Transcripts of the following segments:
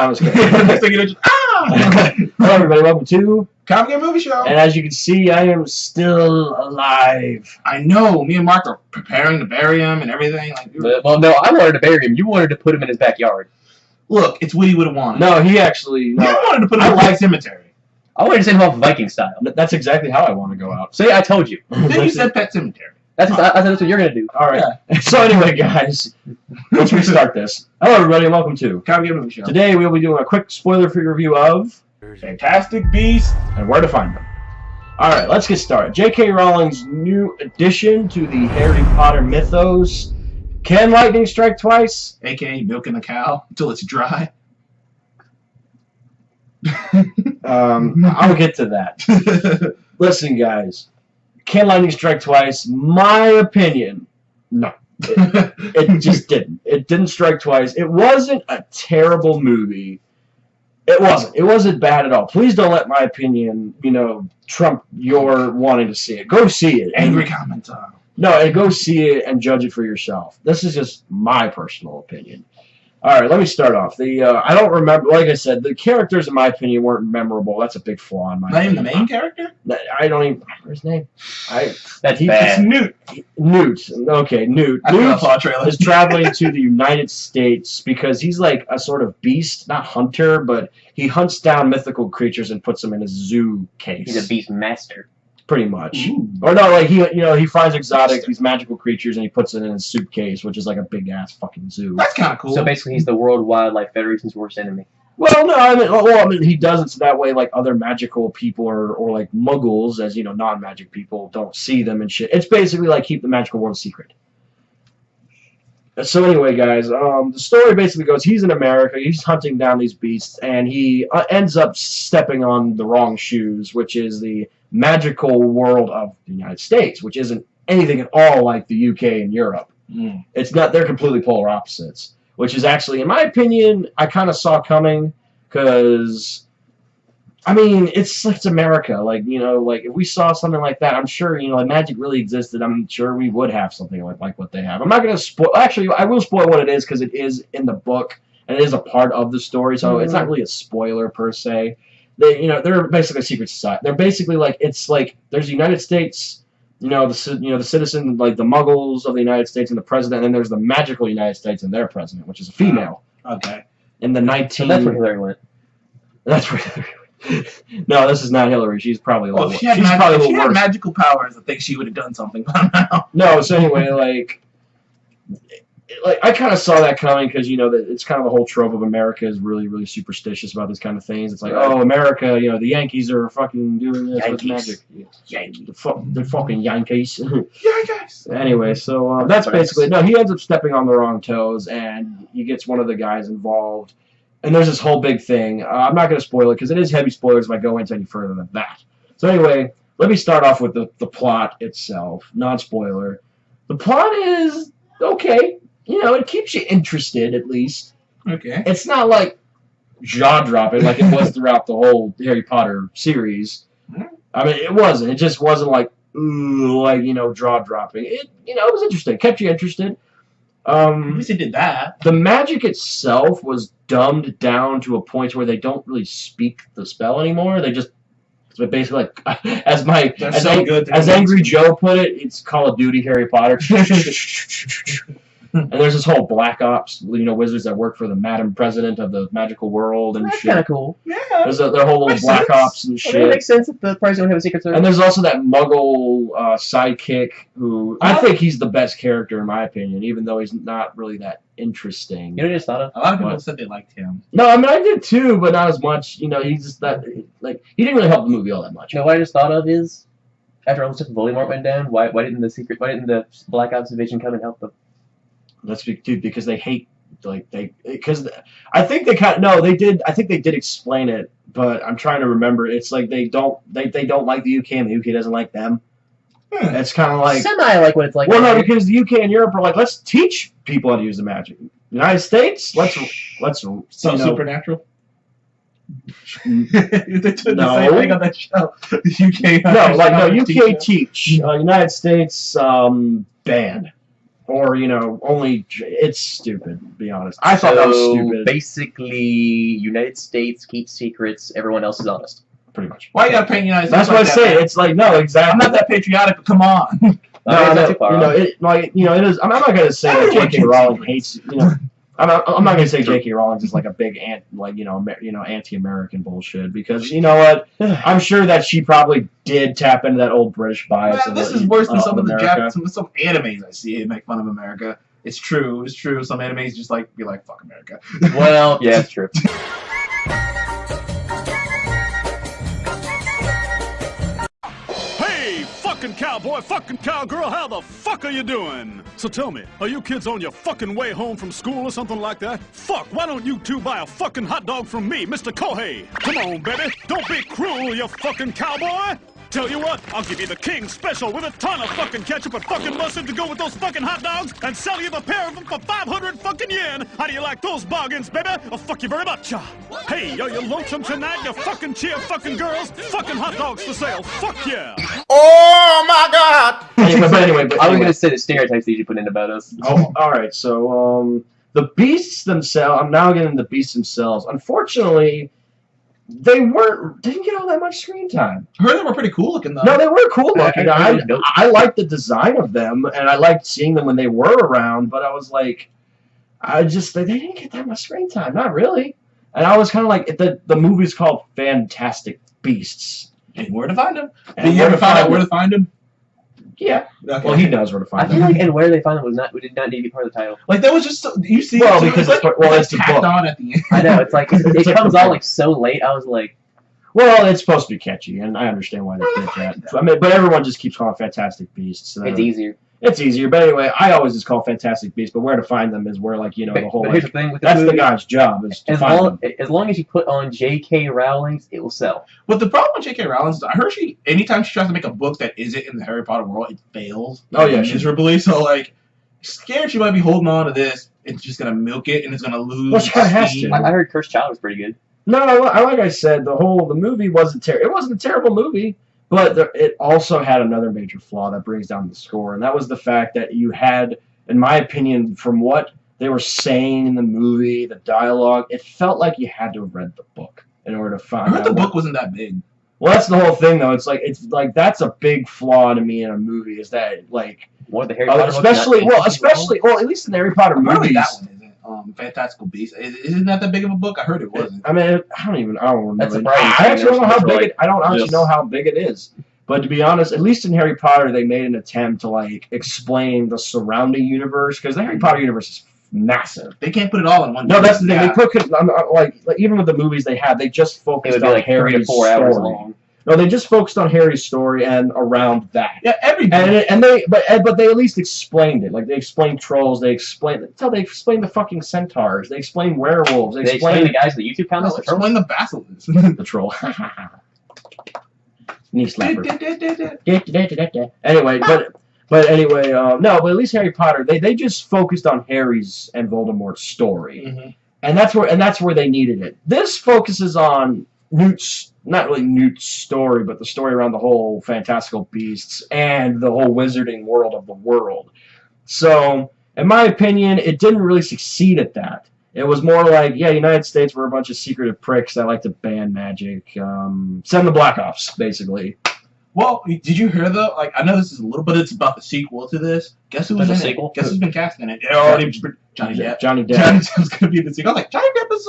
I'm just kidding. Next thing you know, just, Hello, everybody. Welcome to Comic and Movie Show. And as you can see, I am still alive. I know. Me and Mark are preparing to bury him and everything. Like, well, no, I wanted to bury him. You wanted to put him in his backyard. Look, it's what he would have wanted. No, he actually. No, you wanted to put him in the cemetery. I wanted to send him off Viking style. That's exactly how I want to go out. See, I told you. Then you said pet cemetery. That's what you're gonna do. All right. Yeah. So anyway, guys, let's restart this. Hello, everybody, and welcome to Comic and Movie Show. Today we'll be doing a quick spoiler-free review of Fantastic Beasts and where to find them. All right, let's get started. J.K. Rowling's new addition to the Harry Potter mythos. Can lightning strike twice? AKA milking a cow until it's dry. I'll get to that. Listen, guys. Can lightning strike twice? My opinion, no. It just didn't. It didn't strike twice. It wasn't a terrible movie. It wasn't. It wasn't bad at all. Please don't let my opinion, trump your wanting to see it. Go see it. Angry comments. No, go see it and judge it for yourself. This is just my personal opinion. All right, let me start off. I don't remember. Like I said, the characters, in my opinion, weren't memorable. That's a big flaw in my opinion. Not even the main character? I don't even remember his name. That's bad. It's Newt. Newt. Okay, Newt. Newt is traveling to the United States because he's like a sort of beast, not hunter, but he hunts down mythical creatures and puts them in a zoo case. He's a beast master. Pretty much. Ooh. Or no, like he finds these magical creatures and he puts it in a soup case, which is like a big ass fucking zoo. That's kind of cool. So basically, he's the World Wildlife Federation's worst enemy. Well, no, I mean, he does it so that way, like other magical people or like Muggles, as non-magic people don't see them and shit. It's basically like keep the magical world secret. So anyway, guys, the story basically goes: he's in America, he's hunting down these beasts, and he ends up stepping on the wrong shoes, which is the magical world of the United States, which isn't anything at all like the UK and Europe. It's not. They're completely polar opposites, which is actually, in my opinion, I kind of saw coming, because I mean, it's America. Like, like if we saw something like that, I'm sure, like magic really existed. I'm sure we would have something like what they have. I'm not going to spoil. Actually, I will spoil what it is because it is in the book and it is a part of the story, so it's not really a spoiler per se. They're basically a secret society. They're basically it's like there's the United States, the citizen, like the Muggles of the United States and the president, and then there's the magical United States and their president, which is a female. Okay. In the 19. So that's where Hillary went. That's where Hillary went. No, this is not Hillary. She's probably a little. If she had magical powers, I think she would have done something by now. No, so anyway, like I kind of saw that coming because that it's kind of the whole trope of America is really, really superstitious about this kind of things. It's like, oh, America, the Yankees are fucking doing this with magic. Yankees. They're fucking Yankees. Yankees. Anyway, so that's basically he ends up stepping on the wrong toes, and he gets one of the guys involved. And there's this whole big thing. I'm not going to spoil it because it is heavy spoilers if I go into any further than that. So anyway, let me start off with the plot itself, non-spoiler. The plot is okay. It keeps you interested, at least. Okay. It's not like jaw-dropping like it was throughout the whole Harry Potter series. I mean, it wasn't. It just wasn't like jaw-dropping. It was interesting. It kept you interested. At least it did that. The magic itself was dumbed down to a point where they don't really speak the spell anymore. They just basically as Angry Joe put it, it's Call of Duty Harry Potter. And there's this whole Black Ops, wizards that work for the Madam President of the magical world and That's shit. kind of cool. Yeah. There's their whole little Black Ops and shit. It makes sense if the president would have a secret service. And there's also that Muggle sidekick who I think he's the best character in my opinion, even though he's not really that interesting. You know what I just thought of? A lot of people said they liked him. No, I mean I did too, but not as much. He's just that he didn't really help the movie all that much. You know what I just thought of is after all the stuff with Voldemort went down, why didn't the Black Ops division come and help them? Let's be dude, because they hate I think they they did. I think they did explain it, but I'm trying to remember. It's like they don't like the UK and the UK doesn't like them. It's kind of like semi like what it's like. Well, no, because the UK and Europe are like, let's teach people how to use the magic. United States, let's Supernatural. No. They took the same thing on that show. The UK. UK teach. United States ban. or only it's stupid. To be honest, I thought that was stupid. Basically, United States keeps secrets. Everyone else is honest. Pretty much. Why you gotta paint United States? That's what I say. It's like no, exactly. I'm not that patriotic, but come on. It is. I'm not gonna say that J.K. Rowling hates. I'm not gonna say J.K. Rowling is like a big anti-American bullshit because you know what? I'm sure that she probably did tap into that old British bias. Man, this is worse than some of the Japanese, some animes I see make fun of America. It's true. It's true. Some animes just be like fuck America. Well, yeah, it's true. Fucking cowboy, fucking cowgirl, how the fuck are you doing? So tell me, are you kids on your fucking way home from school or something like that? Fuck, why don't you two buy a fucking hot dog from me, Mr. Kohei? Come on, baby, don't be cruel, you fucking cowboy! Tell you what, I'll give you the King Special with a ton of fucking ketchup and fucking mustard to go with those fucking hot dogs and sell you the pair of them for 500 fucking yen. How do you like those bargains, baby? Oh, fuck you very much. Hey, are you lonesome tonight, you fucking cheer fucking girls? Fucking hot dogs for sale. Fuck yeah. Oh my god. Anyway, I was gonna say the stereotypes that you put in about us. Oh, all right. So, the beasts themselves. I'm now getting the beasts themselves. Unfortunately, they didn't get all that much screen time. I heard they were pretty cool looking though. No, they were cool looking. I liked the design of them, and I liked seeing them when they were around. But I was like, they didn't get that much screen time. Not really. And I was kind of like, the movie's called Fantastic Beasts. And where to find them? Did you ever find out where to find them? Yeah. Okay. Well, he knows where to find them. I feel like and where they find them did not need to be part of the title. Like that was just you see. Well, because it's tacked on at the end. I know it's like it comes all like so late. I was like, well, it's supposed to be catchy, and I understand why they did that. I mean, but everyone just keeps calling Fantastic Beasts. So it's easier. It's easier, but anyway, I always just call Fantastic Beasts. But where to find them is where, the whole. But here's the thing with that's the guy's job is to find them. As long as you put on J.K. Rowling's, it will sell. But the problem with J.K. Rowling's, I heard anytime she tries to make a book that isn't in the Harry Potter world, it fails. Oh yeah, miserably. So scared she might be holding on to this. It's just gonna milk it, and it's gonna lose. Well, she kind of has to. I heard Cursed Child was pretty good. No, like I said, the movie wasn't terrible. It wasn't a terrible movie. But it also had another major flaw that brings down the score, and that was the fact that you had, in my opinion, from what they were saying in the movie, the dialogue, it felt like you had to have read the book in order to find out. I heard the book wasn't that big. Well, that's the whole thing, though. It's like that's a big flaw to me in a movie. Is that what the Harry Potter especially at least in the Harry Potter movies. That one isn't. Fantastical Beasts. Isn't that big of a book? I heard it wasn't. I mean, I don't remember. That's surprising. I actually don't know how big I don't actually know how big it is. But to be honest, at least in Harry Potter, they made an attempt to explain the surrounding universe because the Harry Potter universe is massive. They can't put it all in one. No, that's the thing. They put even with the movies they just focused on Harry's 3 to 4 hours long. No, they just focused on Harry's story and around that. Yeah, but they at least explained it. Like they explained trolls. They explained the fucking centaurs. They explained werewolves. They explained the guys in the YouTube comments. They explained the basilisks. The troll. Knee slapper. Anyway, but at least Harry Potter. They just focused on Harry's and Voldemort's story, and that's where they needed it. This focuses on Newt's. Not really Newt's story, but the story around the whole Fantastical Beasts and the whole wizarding world of the world. So, in my opinion, it didn't really succeed at that. It was more like, United States were a bunch of secretive pricks that like to ban magic. Send the Black Ops, basically. Well, did you hear though? I know this is a little bit. It's about the sequel to this. Guess who's in it? Guess who's been cast in it? Johnny Depp. Johnny Depp's gonna be the sequel. I was like, Johnny Depp is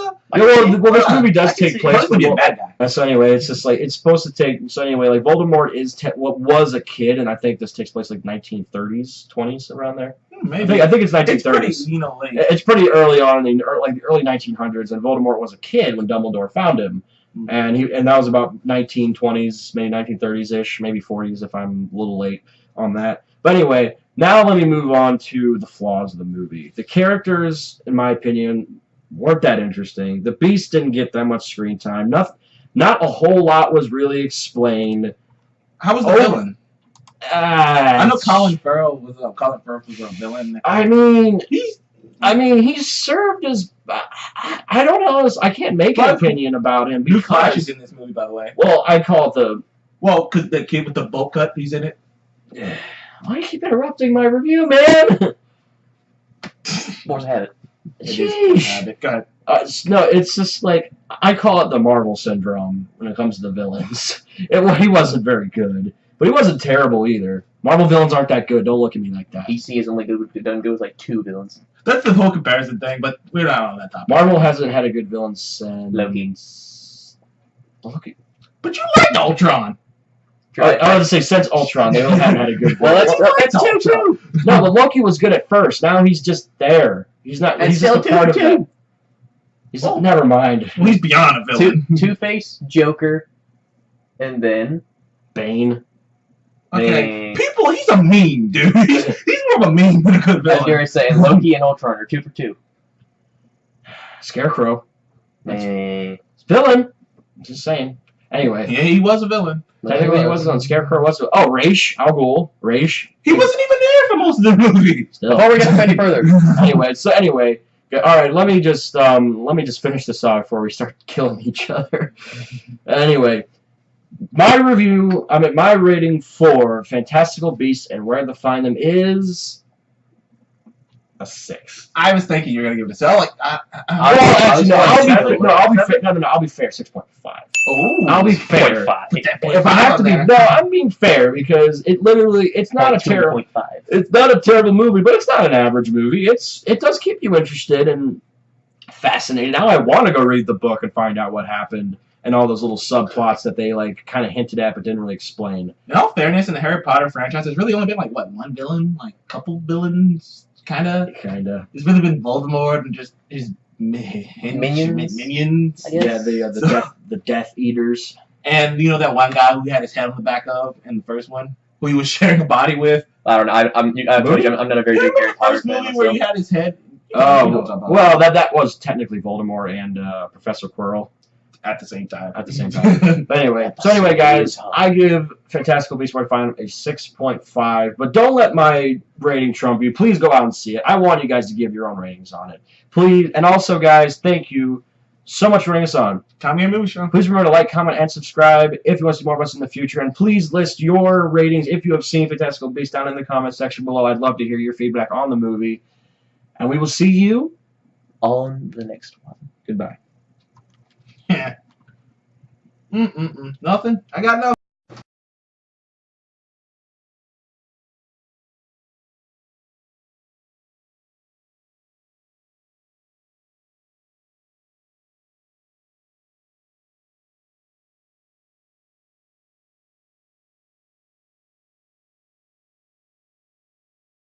well, this movie does take place. He's a bad guy. So anyway, it's just it's supposed to take. So anyway, Voldemort is what was a kid, and I think this takes place 1930s, 20s, around there. Maybe. I think it's 1930s. It's pretty, late. It's pretty early on in the early 1900s, and Voldemort was a kid when Dumbledore found him. And that was about 1920s, maybe 1930s-ish, maybe 40s if I'm a little late on that. But anyway, now let me move on to the flaws of the movie. The characters, in my opinion, weren't that interesting. The Beast didn't get that much screen time. Not a whole lot was really explained. How was the villain? I know Colin Farrell was a villain. I mean, he served as. I don't know. I can't make an opinion about him because. Flash is in this movie, by the way. Well, I call it the. Well, because the kid with the bowl cut, he's in it. Why do you keep interrupting my review, man? Force of habit. Sheesh. Go ahead. No, it's just like I call it the Marvel syndrome when it comes to the villains. He wasn't very good, but he wasn't terrible either. Marvel villains aren't that good. Don't look at me like that. DC is only done good with like 2 villains. That's the whole comparison thing, but we're not on that topic. Marvel hasn't had a good villain since Loki. But you liked Ultron. I was to say since Ultron, they haven't had a good Well, villain. that's 2-2. No, but Loki was good at first. Now he's just there. He's not. And He's still just a part of 2-2. it. He's never mind. Well, he's beyond a villain. Two-Face, Joker, and then Bane. Okay, people, he's a meme, dude. He's more of a meme than a good as villain. Jerry saying, Loki and Ultron are 2 for 2. Scarecrow. Eh. Villain. Just saying. Anyway. Yeah, he was a villain. Technically, he wasn't on Scarecrow. Raish. Al Ghul. Raish. He wasn't even there for most of the movie. Still. Before we get any further, Anyway, all right. Let me just finish this off before we start killing each other. Anyway, my rating for Fantastical Beasts and Where to Find Them is a 6. I was thinking you were gonna give it a 7. I'll be fair. 6.5. Oh, I'll be fair. 0.5. If I have to be, no, I'm being fair because it's not a terrible. 0.5. It's not a terrible movie, but it's not an average movie. It does keep you interested and fascinated. Now I want to go read the book and find out what happened and all those little subplots that they like kind of hinted at but didn't really explain. In all fairness, in the Harry Potter franchise, there's really only been like one villain, like a couple villains, kinda. It's really been Voldemort and just his minions. I guess. Yeah, the Death Eaters. And you know that one guy who had his head on the back of in the first one, who he was sharing a body with. I don't know. I'm not a very big Harry Potter fan. Movie where he had his head. Oh, well, that was technically Voldemort and Professor Quirrell at the same time. But anyway, guys, I give Fantastical Beasts Where to Find Them a 6.5. But don't let my rating trump you. Please go out and see it. I want you guys to give your own ratings on it. Please, and also, guys, thank you so much for bringing us on. Tommy and Movie Show. Please remember to like, comment, and subscribe if you want to see more of us in the future. And please list your ratings if you have seen Fantastical Beasts down in the comment section below. I'd love to hear your feedback on the movie. And we will see you on the next one. Goodbye. Yeah. Nothing. I got nothing.